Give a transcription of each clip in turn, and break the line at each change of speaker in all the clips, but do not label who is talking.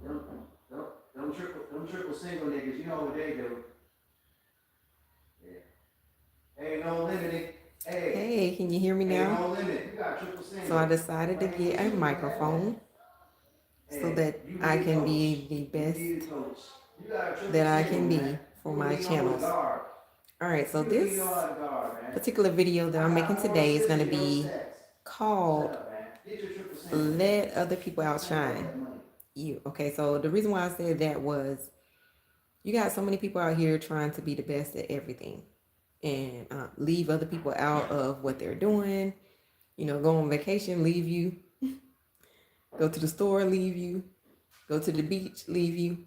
Them triple single niggas, you know what they do. Yeah. Ain't no limit. Hey, can you hear me now? No limit. You got triple single. So I decided to get a microphone so that I can be the best that I can be for my channels. All right, so this particular video that I'm making today is going to be called Let Other People Outshine You. Okay, so the reason why I said that was you got so many people out here trying to be the best at everything and leave other people out of what they're doing. You know, go on vacation, leave you. Go to the store, leave you. Go to the beach, leave you.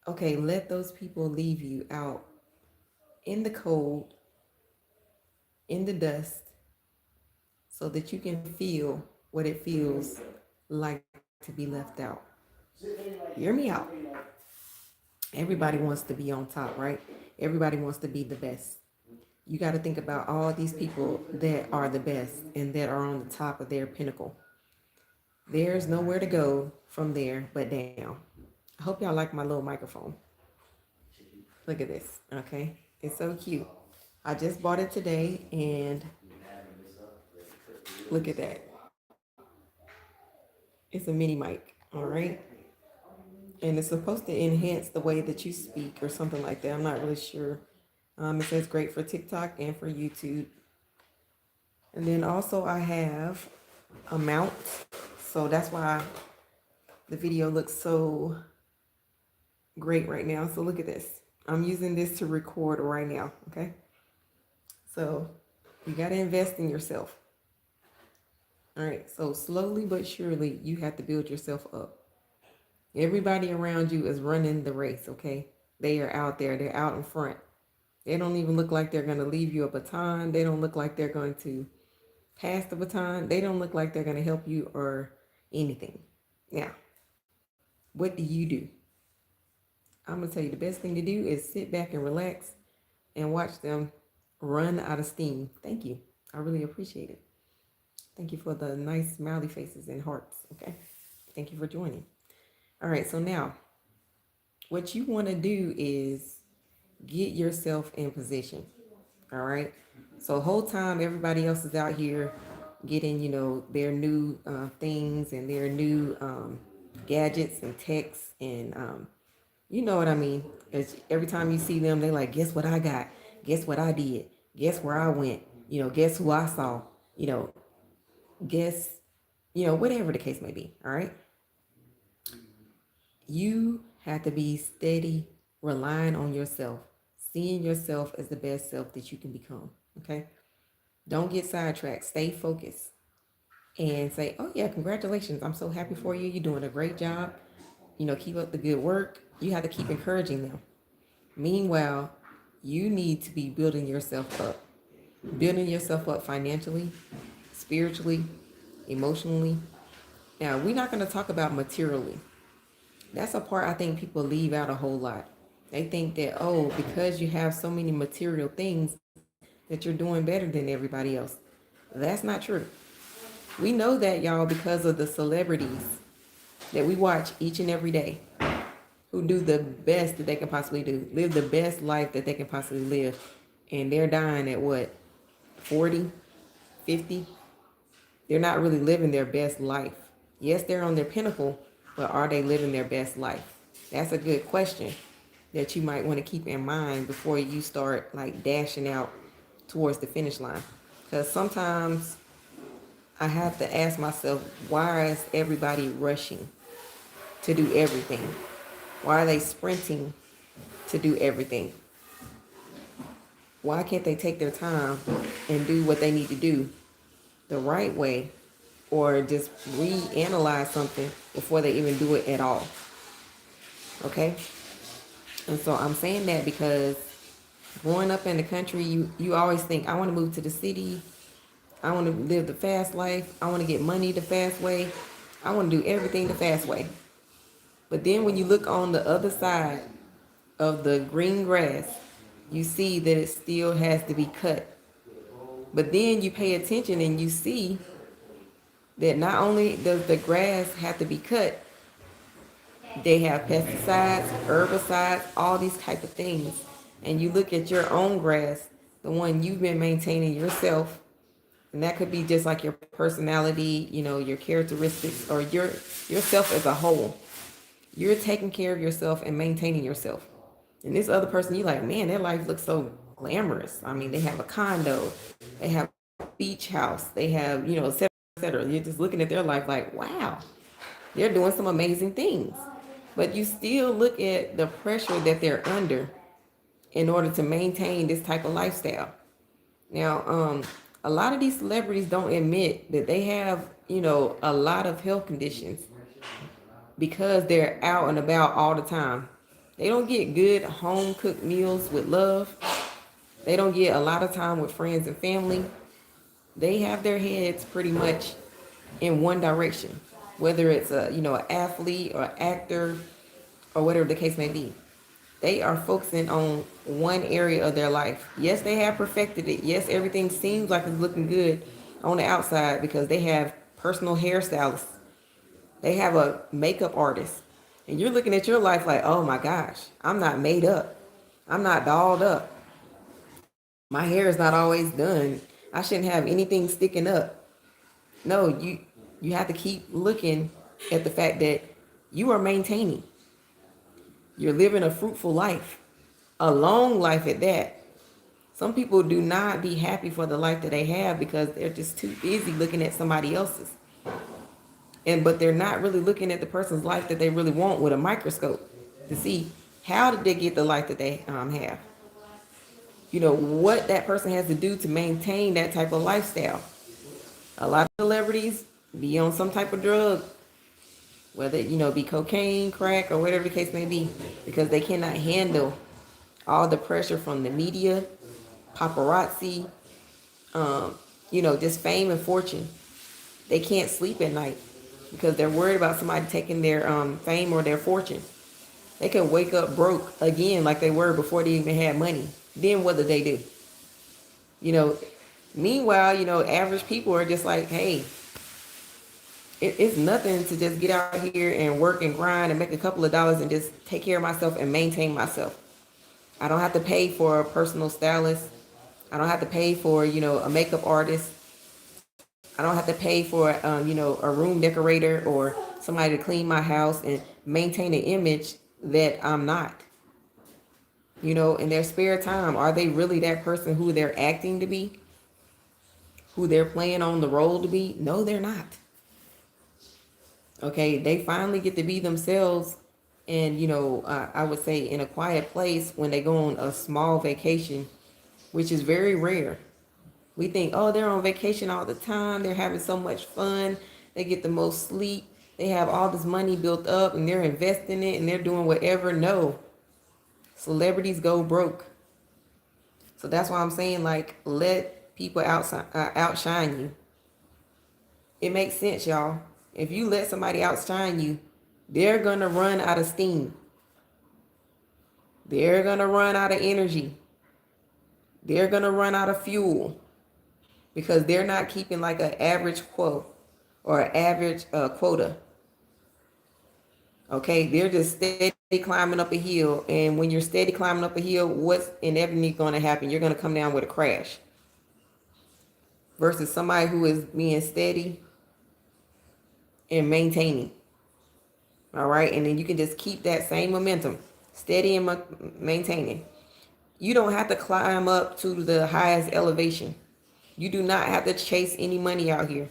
Okay, let those people leave you out in the cold, in the dust, so that you can feel what it feels like to be left out. Hear me out. Everybody wants to be on top, right? Everybody wants to be the best. You got to think about all these people that are the best and that are on the top of their pinnacle. There's nowhere to go from there but down. I hope y'all like my little microphone. Look at this, okay? It's so cute. I just bought it today and look at that. It's a mini mic, all right? And it's supposed to enhance the way that you speak or something like that. I'm not really sure. It says great for TikTok and for YouTube. And then also I have a mount. So that's why the video looks so great right now. So look at this. I'm using this to record right now, okay? So you got to invest in yourself. All right, so slowly but surely you have to build yourself up. Everybody around you is running the race, okay? They are out there. They're out in front. They don't even look like they're going to leave you a baton. They don't look like they're going to pass the baton. They don't look like they're going to help you or anything. Now, what do? I'm going to tell you the best thing to do is sit back and relax and watch them run out of steam. Thank you. I really appreciate it. Thank you for the nice smiley faces and hearts, okay? Thank you for joining. All right, so now what you want to do is get yourself in position, all right? So whole time everybody else is out here getting, you know, their new things and their new gadgets and texts and you know what I mean? It's, every time you see them, they like, guess what I got? Guess what I did? Guess where I went? You know, guess who I saw? You know, guess, you know, whatever the case may be, all right? You have to be steady, relying on yourself, seeing yourself as the best self that you can become, okay? Don't get sidetracked. Stay focused and say, oh, yeah, congratulations. I'm so happy for you. You're doing a great job. You know, keep up the good work. You have to keep encouraging them. Meanwhile, you need to be building yourself up financially, spiritually, emotionally. Now, we're not going to talk about materially. That's a part I think people leave out a whole lot. They think that, oh, because you have so many material things, that you're doing better than everybody else. That's not true. We know that, y'all, because of the celebrities that we watch each and every day who do the best that they can possibly do, live the best life that they can possibly live. And they're dying at what, 40, 50? They're not really living their best life. Yes, they're on their pinnacle, but are they living their best life? That's a good question that you might want to keep in mind before you start like dashing out towards the finish line. Because sometimes I have to ask myself, why is everybody rushing to do everything? Why are they sprinting to do everything? Why can't they take their time and do what they need to do the right way, or just reanalyze something before they even do it at all? Okay? And so I'm saying that because growing up in the country, you always think, I want to move to the city. I want to live the fast life. I want to get money the fast way. I want to do everything the fast way. But then when you look on the other side of the green grass, you see that it still has to be cut. But then you pay attention and you see that not only does the grass have to be cut, They have pesticides, herbicides, all these type of things. And you look at your own grass, the one you've been maintaining yourself, and that could be just like your personality, your characteristics, or yourself as a whole. You're taking care of yourself and maintaining yourself. And this other person, you like, man, their life looks so glamorous. I mean, they have a condo, they have a beach house, they have, et cetera, et cetera. You're just looking at their life like, wow, they're doing some amazing things. But you still look at the pressure that they're under in order to maintain this type of lifestyle. Now, a lot of these celebrities don't admit that they have, a lot of health conditions because they're out and about all the time. They don't get good home cooked meals with love. They don't get a lot of time with friends and family. They have their heads pretty much in one direction, whether it's an athlete or actor or whatever the case may be. They are focusing on one area of their life. Yes, they have perfected it. Yes, everything seems like it's looking good on the outside because they have personal hairstylists. They have a makeup artist. And you're looking at your life like, oh my gosh, I'm not made up. I'm not dolled up. My hair is not always done. I shouldn't have anything sticking up. No, you have to keep looking at the fact that you are maintaining. You're living a fruitful life, a long life at that. Some people do not be happy for the life that they have because they're just too busy looking at somebody else's. But they're not really looking at the person's life that they really want with a microscope to see how did they get the life that they have. What that person has to do to maintain that type of lifestyle. A lot of celebrities be on some type of drug, whether be cocaine, crack, or whatever the case may be, because they cannot handle all the pressure from the media, paparazzi, just fame and fortune. They can't sleep at night because they're worried about somebody taking their fame or their fortune. They can wake up broke again like they were before they even had money. Then what do they do? Meanwhile, average people are just like, hey, it's nothing to just get out here and work and grind and make a couple of dollars and just take care of myself and maintain myself. I don't have to pay for a personal stylist. I don't have to pay for, a makeup artist. I don't have to pay for, a room decorator or somebody to clean my house and maintain an image that I'm not. In their spare time, are they really that person who they're acting to be? Who they're playing on the role to be? No, they're not. Okay, they finally get to be themselves and, I would say in a quiet place when they go on a small vacation, which is very rare. We think, oh, they're on vacation all the time. They're having so much fun. They get the most sleep. They have all this money built up and they're investing it and they're doing whatever. No, celebrities go broke. So that's why I'm saying, like, let people outshine you. It makes sense, y'all. If you let somebody outshine you, they're going to run out of steam. They're going to run out of energy. They're going to run out of fuel because they're not keeping like an average quote or an average quota. Okay, they're just steady climbing up a hill. And when you're steady climbing up a hill, what's inevitably going to happen? You're going to come down with a crash. Versus somebody who is being steady and maintaining. All right, and then you can just keep that same momentum, steady and maintaining. You don't have to climb up to the highest elevation. You do not have to chase any money out here.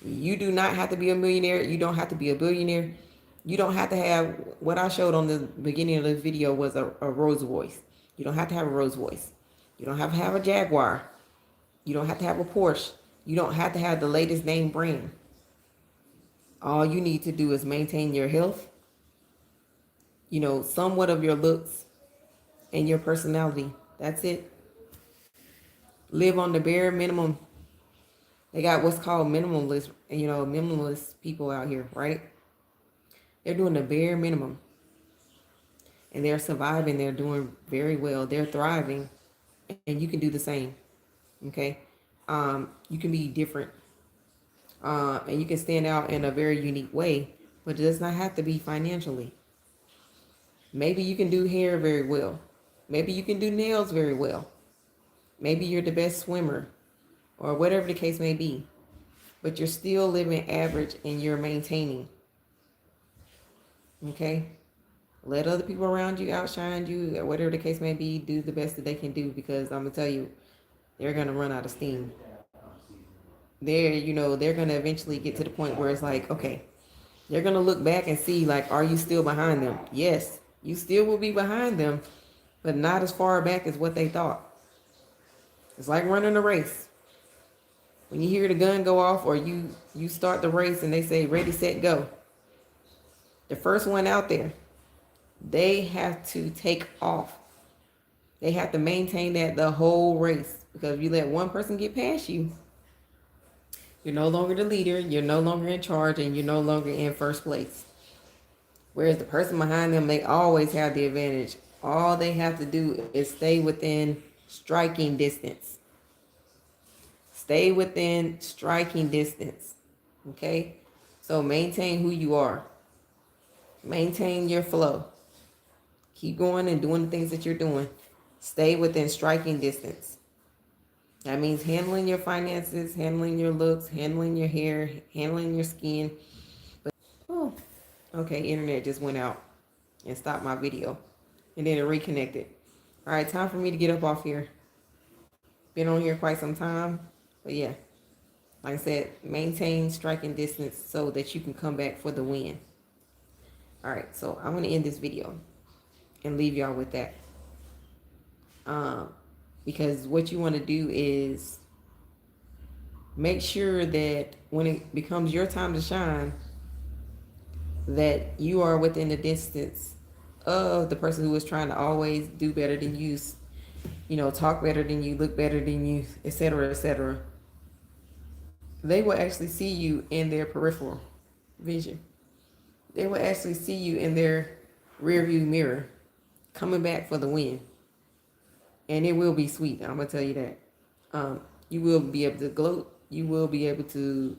You do not have to be a millionaire. You don't have to be a billionaire. You don't have to have, what I showed on the beginning of the video was a Rolls Royce. You don't have to have a Rolls Royce. You don't have to have a Jaguar. You don't have to have a Porsche. You don't have to have the latest name brand. All you need to do is maintain your health, somewhat of your looks and your personality. That's it. Live on the bare minimum. They got what's called minimalist people out here, right? They're doing the bare minimum. And they're surviving. They're doing very well. They're thriving. And you can do the same. Okay? You can be different. And you can stand out in a very unique way. But it does not have to be financially. Maybe you can do hair very well. Maybe you can do nails very well. Maybe you're the best swimmer or whatever the case may be. But you're still living average and you're maintaining. Okay? Let other people around you outshine you, or whatever the case may be. Do the best that they can do, because I'm going to tell you, they're going to run out of steam. They're going to eventually get to the point where it's like, okay, they're going to look back and see, like, are you still behind them? Yes, you still will be behind them, but not as far back as what they thought. It's like running a race. When you hear the gun go off, or you start the race and they say, ready, set, go. The first one out there, they have to take off. They have to maintain that the whole race, because if you let one person get past you, you're no longer the leader, you're no longer in charge, and you're no longer in first place. Whereas the person behind them, they always have the advantage. All they have to do is stay within striking distance. Stay within striking distance. Okay? So maintain who you are. Maintain your flow. Keep going and doing the things that you're doing. Stay within striking distance. That means handling your finances, handling your looks, handling your hair, handling your skin. But okay, internet just went out and stopped my video. And then it reconnected. All right, time for me to get up off here. Been on here quite some time. But yeah, like I said, maintain striking distance so that you can come back for the win. All right, so I'm going to end this video and leave y'all with that. Because what you want to do is make sure that when it becomes your time to shine, that you are within the distance of the person who is trying to always do better than you, talk better than you, look better than you, etc., etc. They will actually see you in their peripheral vision. They will actually see you in their rearview mirror, coming back for the win. And it will be sweet. I'm going to tell you that. You will be able to gloat. You will be able to,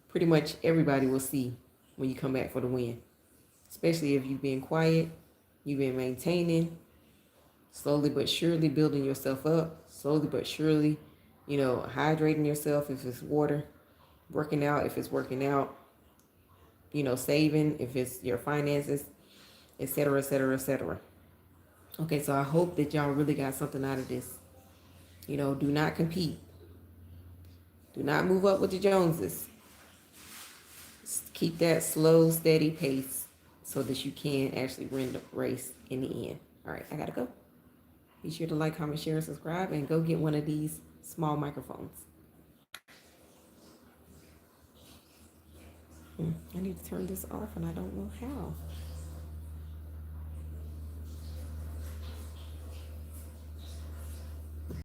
pretty much everybody will see when you come back for the win. Especially if you've been quiet, you've been maintaining, slowly but surely building yourself up, slowly but surely, hydrating yourself if it's water, working out if it's working out, saving if it's your finances, etc., etc., etc. Okay, so I hope that y'all really got something out of this. Do not compete. Do not move up with the Joneses. Keep that slow, steady pace so that you can actually win the race in the end. All right, I gotta go. Be sure to like, comment, share, and subscribe, and go get one of these small microphones. I need to turn this off, and I don't know how.